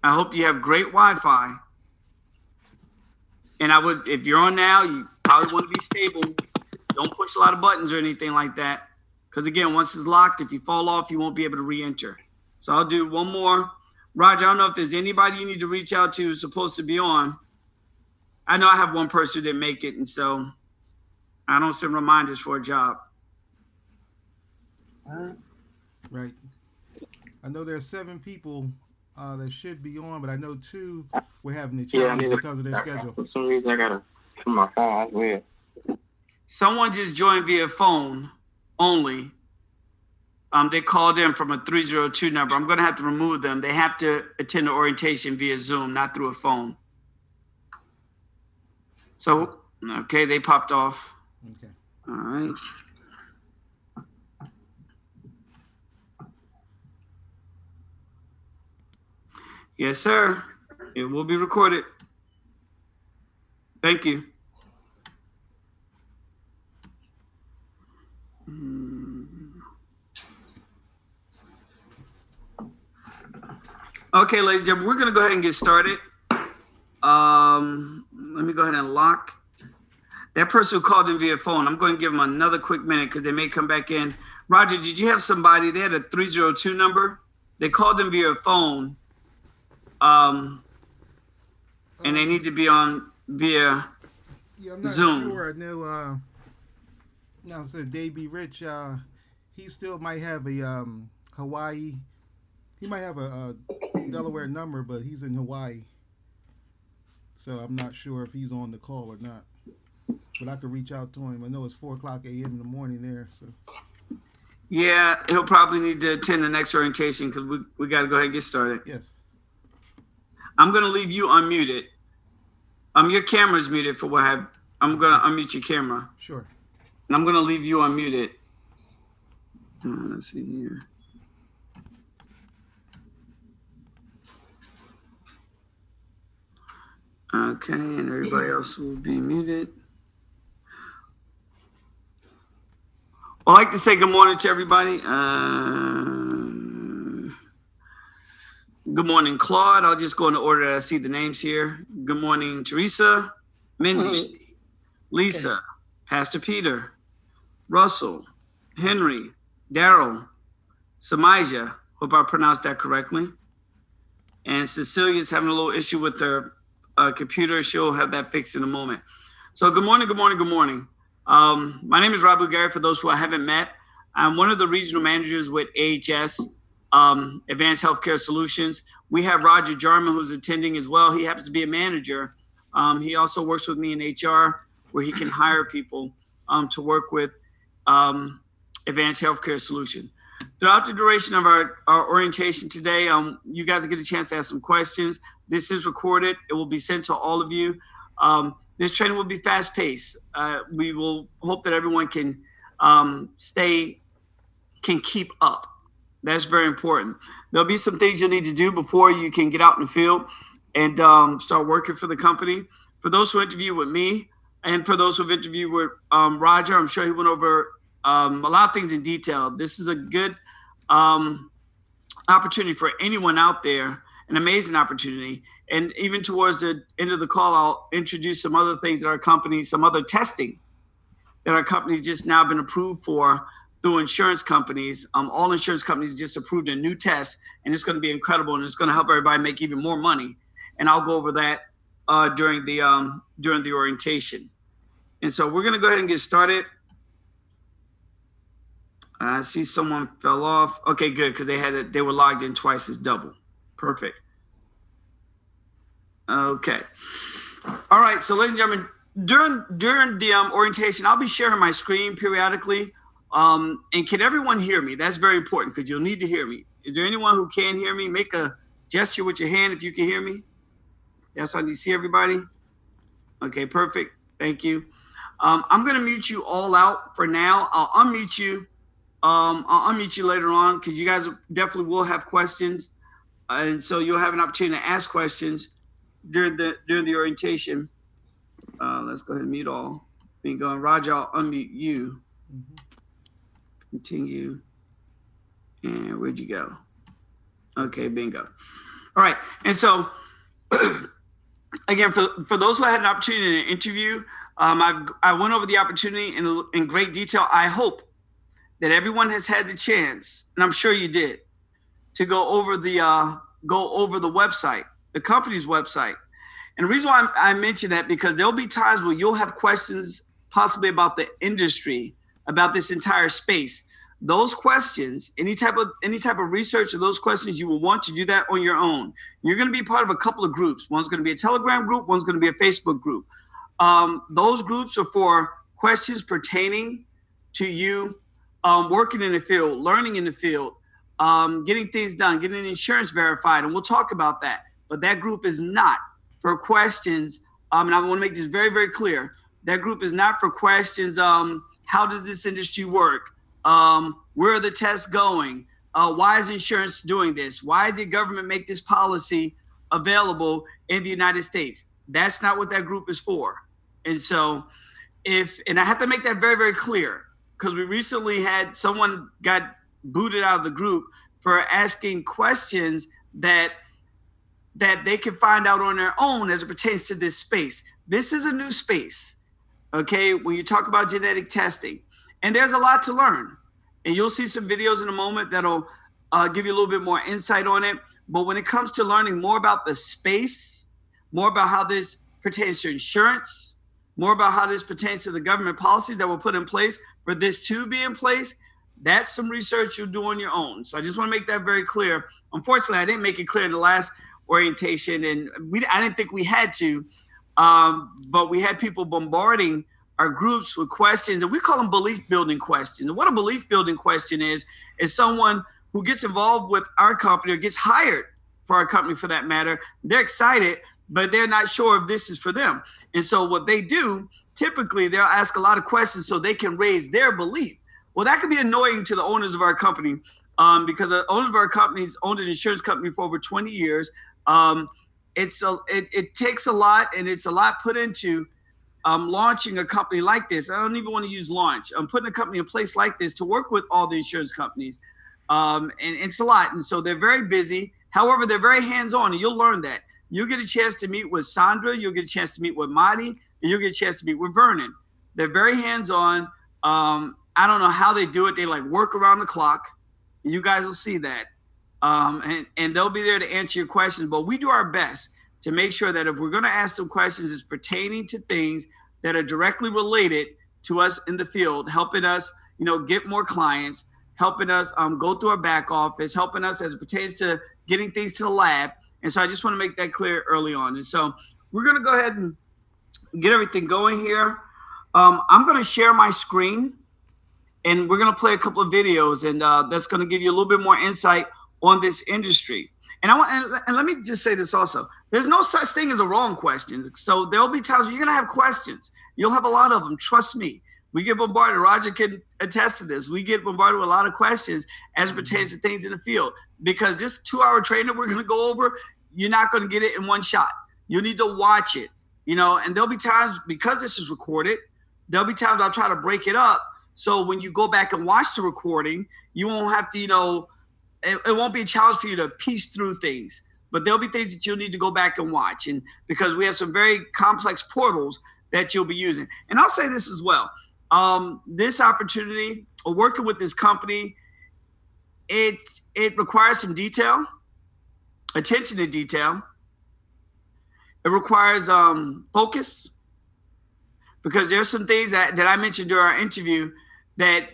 I hope you have great Wi-Fi. And I would, if you're on now, you probably want to be stable. Don't push a lot of buttons or anything like that. Because again, once it's locked, if you fall off, you won't be able to re-enter. So I'll do one more. Roger, I don't know if there's anybody you need to reach out to who's supposed to be on. I know I have one person who didn't make it, and so I don't send reminders for a job. Right. I know there are 7 people that should be on, but I know 2 were having a Yeah, I challenge need to. because of their schedule. For some reason, I gotta turn my phone off. Weird. Someone just joined via phone only. They called in from a 302 number. I'm going to have to remove them. They have to attend the orientation via Zoom, not through a phone. So, okay, they popped off. Okay. All right. Yes, sir. It will be recorded. Thank you. Okay, ladies and gentlemen, we're going to go ahead and get started. Let me go ahead and lock that person who called in via phone. I'm going to give them another quick minute because they may come back in. Roger, did you have somebody? They had a 302 number. They called in via phone, and they need to be on via Yeah, I'm not Zoom. sure. I know. Now, said Dave B. Rich. He still might have a Hawaii. He might have a Delaware number, but he's in Hawaii. So I'm not sure if he's on the call or not. But I could reach out to him. I know it's 4:00 a.m. in the morning there. So Yeah, he'll probably need to attend the next orientation because we got to go ahead and get started. yes. I'm going to leave you unmuted. Your camera's muted for what have. I'm going to unmute your camera. Sure. And I'm going to leave you unmuted. Let's see here. Okay, and everybody else will be muted. I'd like to say good morning to everybody. Good morning, Claude. I'll just go in the order that I see the names here. Good morning, Teresa, Mindy, Lisa, Pastor Peter, Russell, Henry, Daryl, Samijah. Hope I pronounced that correctly. And Cecilia's having a little issue with her computer. She'll have that fixed in a moment. So good morning, good morning, good morning. My name is Rob Gary. For those who I haven't met, I'm one of the regional managers with AHS, Advanced Healthcare Solutions. We have Roger Jarman, who's attending as well. He happens to be a manager. He also works with me in HR, where he can hire people to work with Advanced Healthcare Solution. Throughout the duration of our orientation today, you guys will get a chance to ask some questions. This is recorded. It will be sent to all of you. This training will be fast-paced. We will hope that everyone can keep up. That's very important. There'll be some things you'll need to do before you can get out in the field and start working for the company. For those who interview with me, and for those who've interviewed with Roger, I'm sure he went over a lot of things in detail. This is a good opportunity for anyone out there, an amazing opportunity. And even towards the end of the call, I'll introduce some other things that our company, some other testing that our company's just now been approved for through insurance companies. All insurance companies just approved a new test, and it's going to be incredible, and it's going to help everybody make even more money. And I'll go over that during the orientation. And so we're going to go ahead and get started. I see someone fell off. Okay, good, because they were logged in twice as double. Perfect. Okay. All right. So, ladies and gentlemen, during the orientation, I'll be sharing my screen periodically. And can everyone hear me? That's very important because you'll need to hear me. Is there anyone who can hear me? Make a gesture with your hand if you can hear me. Yes, I need to see everybody. Okay, perfect. Thank you. I'm going to mute you all out for now. I'll unmute you. I'll unmute you later on because you guys definitely will have questions, and so you'll have an opportunity to ask questions during the orientation. Let's go ahead and mute all. Bingo. And Roger, I'll unmute you. Mm-hmm. Continue. And where'd you go? Okay, bingo. All right. And so, again, for those who had an opportunity to interview, I went over the opportunity in great detail. I hope that everyone has had the chance, and I'm sure you did, to go over the website, the company's website. And the reason why I mention that, because there'll be times where you'll have questions possibly about the industry, about this entire space. Those questions, any type of research, or those questions, you will want to do that on your own. You're going to be part of a couple of groups. One's going to be a Telegram group. One's going to be a Facebook group. Those groups are for questions pertaining to you working in the field, learning in the field, getting things done, getting insurance verified, and we'll talk about that. But that group is not for questions, and I want to make this very, very clear. That group is not for questions, how does this industry work? Where are the tests going? Why is insurance doing this? Why did government make this policy available in the United States? That's not what that group is for. And so and I have to make that very, very clear, because we recently had someone got booted out of the group for asking questions that they can find out on their own as it pertains to this space. This is a new space, okay, when you talk about genetic testing. And there's a lot to learn. And you'll see some videos in a moment that'll give you a little bit more insight on it. But when it comes to learning more about the space, more about how this pertains to insurance, more about how this pertains to the government policies that were put in place for this to be in place, that's some research you'll do on your own. So I just want to make that very clear. Unfortunately, I didn't make it clear in the last orientation, and I didn't think we had to, but we had people bombarding our groups with questions, and we call them belief building questions. And what a belief building question is someone who gets involved with our company or gets hired for our company, for that matter. They're excited, but they're not sure if this is for them. And so what they do, typically they'll ask a lot of questions so they can raise their belief. Well, that can be annoying to the owners of our company, because the owners of our companies owned an insurance company for over 20 years. It takes a lot, and it's a lot put into launching a company like this. I don't even want to use launch. I'm putting a company in place like this to work with all the insurance companies. And it's a lot. And so they're very busy. However, they're very hands-on, and you'll learn that. You'll get a chance to meet with Sandra. You'll get a chance to meet with Marty, and you'll get a chance to meet with Vernon. They're very hands-on. I don't know how they do it. They like work around the clock. You guys will see that. And they'll be there to answer your questions. But we do our best to make sure that if we're going to ask them questions, it's pertaining to things that are directly related to us in the field, helping us, get more clients, helping us go through our back office, helping us as it pertains to getting things to the lab. And so I just want to make that clear early on. And so we're going to go ahead and get everything going here. I'm going to share my screen, and we're going to play a couple of videos, and that's going to give you a little bit more insight on this industry. And let me just say this also. There's no such thing as a wrong question. So there'll be times where you're going to have questions. You'll have a lot of them. Trust me. We get bombarded. Roger can attest to this. We get bombarded with a lot of questions as it pertains to things in the field, because this 2-hour training that we're going to go over, you're not going to get it in one shot. You need to watch it, and there'll be times, because this is recorded, there'll be times I'll try to break it up. So when you go back and watch the recording, you won't have to, it won't be a challenge for you to piece through things, but there'll be things that you'll need to go back and watch. And because we have some very complex portals that you'll be using. And I'll say this as well. This opportunity of working with this company, it requires some detail, attention to detail. It requires focus, because there's some things that I mentioned during our interview that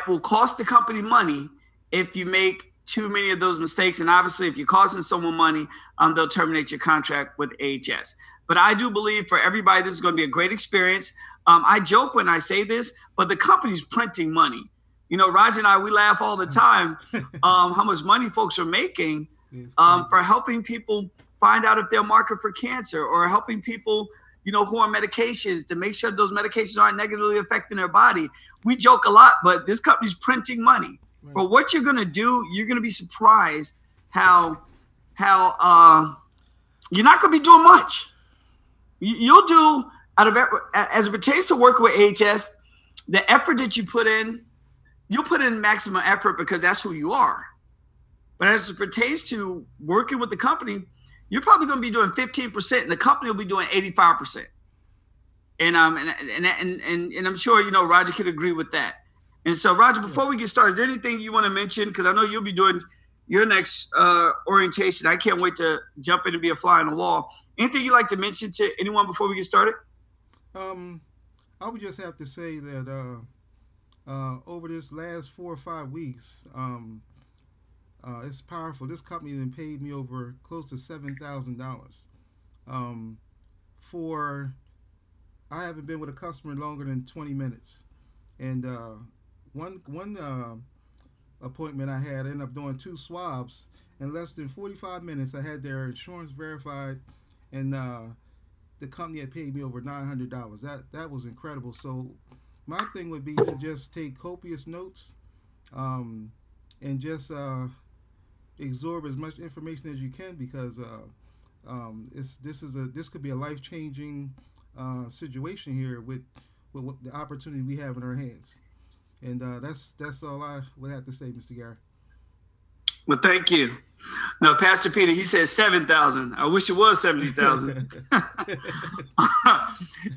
will cost the company money if you make too many of those mistakes. And obviously, if you're costing someone money, they'll terminate your contract with AHS. But I do believe for everybody, this is going to be a great experience. I joke when I say this, but the company's printing money. Roger and I, we laugh all the time how much money folks are making for helping people find out if they're marked for cancer, or helping people, who are on medications, to make sure those medications aren't negatively affecting their body. We joke a lot, but this company's printing money. Right. But what you're going to do, you're going to be surprised how you're not going to be doing much. You'll do, as it pertains to working with AHS, the effort that you put in, you'll put in maximum effort because that's who you are. But as it pertains to working with the company, you're probably going to be doing 15%, and the company will be doing 85%. And I'm sure Roger could agree with that. And so, Roger, before we get started, is there anything you want to mention? Because I know you'll be doing your next orientation. I can't wait to jump in and be a fly on the wall. Anything you'd like to mention to anyone before we get started? I would just have to say that over this last 4 or 5 weeks, it's powerful. This company then paid me over close to $7,000 for. I haven't been with a customer longer than 20 minutes, and one appointment I had, I ended up doing 2 swabs in less than 45 minutes. I had their insurance verified, and the company had paid me over $900. That was incredible. So my thing would be to just take copious notes, and just absorb as much information as you can, because this could be a life-changing situation here with the opportunity we have in our hands. And that's all I would have to say, Mr. Gary. Well, thank you. No, Pastor Peter, he said 7,000. I wish it was 70,000.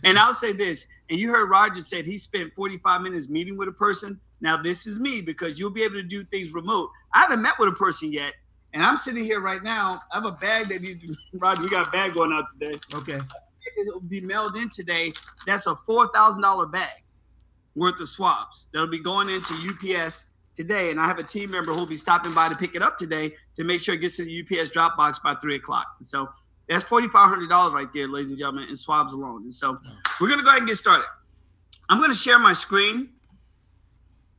And I'll say this, and you heard Roger said he spent 45 minutes meeting with a person. Now, this is me, because you'll be able to do things remote. I haven't met with a person yet, and I'm sitting here right now. I have a bag that Roger, we got a bag going out today. Okay. It will be mailed in today. That's a $4,000 bag worth of swabs that'll be going into UPS today, and I have a team member who'll be stopping by to pick it up today to make sure it gets to the UPS drop box by 3:00. So that's $4,500 right there, ladies and gentlemen, in swabs alone. And so we're gonna go ahead and get started. I'm gonna share my screen,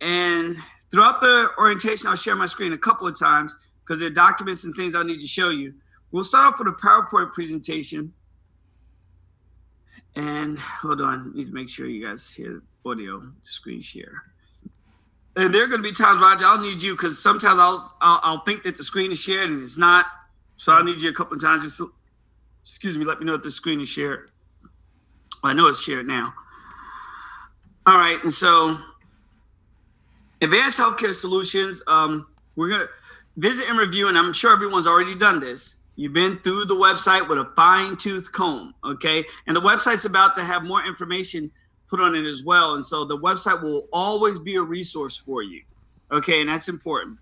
and throughout the orientation, I'll share my screen a couple of times because there are documents and things I need to show you. We'll start off with a PowerPoint presentation. And hold on, I need to make sure you guys hear audio screen share. And there are going to be times, Roger, I'll need you, because sometimes I'll think that the screen is shared and it's not. So I'll need you a couple of times. Just, excuse me, let me know if the screen is shared. Well, I know it's shared now. All right, and so Advanced Healthcare Solutions, we're going to visit and review, and I'm sure everyone's already done this. You've been through the website with a fine-tooth comb, okay? And the website's about to have more information put on it as well. And so the website will always be a resource for you, okay? And that's important.